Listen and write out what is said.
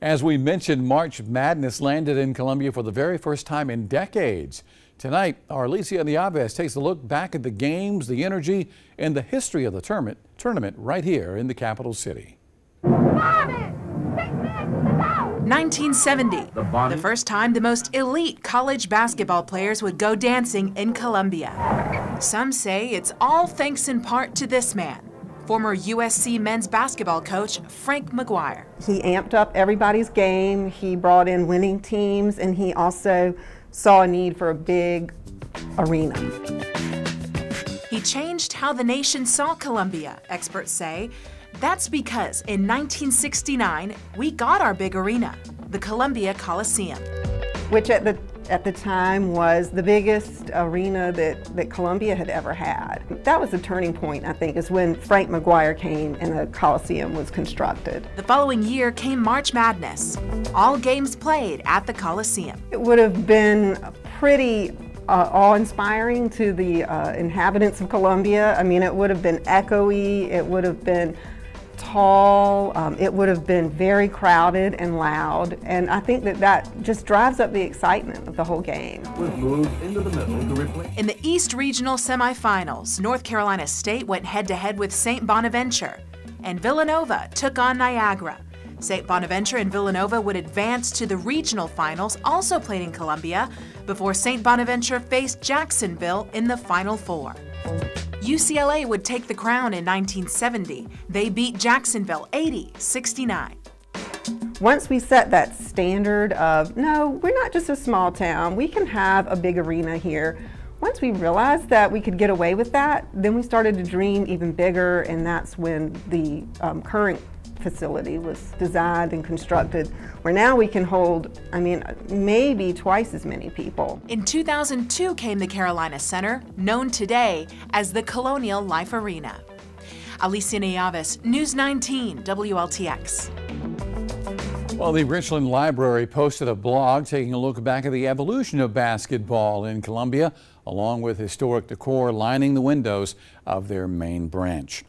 As we mentioned, March Madness landed in Columbia for the very first time in decades. Tonight, our Alicia Nieves takes a look back at the games, the energy, and the history of the tournament right here in the capital city. 1970, the first time the most elite college basketball players would go dancing in Columbia. Some say it's all thanks in part to this man, former USC men's basketball coach Frank McGuire. He amped up everybody's game, he brought in winning teams, and he also saw a need for a big arena. He changed how the nation saw Columbia, experts say. That's because in 1969, we got our big arena, the Columbia Coliseum. Which at the time was the biggest arena that Columbia had ever had. That was the turning point, I think, is when Frank McGuire came and the Coliseum was constructed. The following year came March Madness, all games played at the Coliseum. It would have been pretty awe-inspiring to the inhabitants of Columbia. I mean, it would have been echoey, it would have been tall, it would have been very crowded and loud, and I think that just drives up the excitement of the whole game. In the East Regional semifinals, North Carolina State went head-to-head with St. Bonaventure, and Villanova took on Niagara. St. Bonaventure and Villanova would advance to the regional finals, also played in Columbia, before St. Bonaventure faced Jacksonville in the Final Four. UCLA would take the crown in 1970. They beat Jacksonville 80-69. Once we set that standard of, no, we're not just a small town, we can have a big arena here. Once we realized that we could get away with that, then we started to dream even bigger, and that's when the current facility was designed and constructed, where now we can hold, I mean, maybe twice as many people. In 2002 came the Carolina Center, known today as the Colonial Life Arena. Alicia Nieves, News 19, WLTX. Well, the Richland Library posted a blog taking a look back at the evolution of basketball in Columbia, along with historic decor lining the windows of their main branch.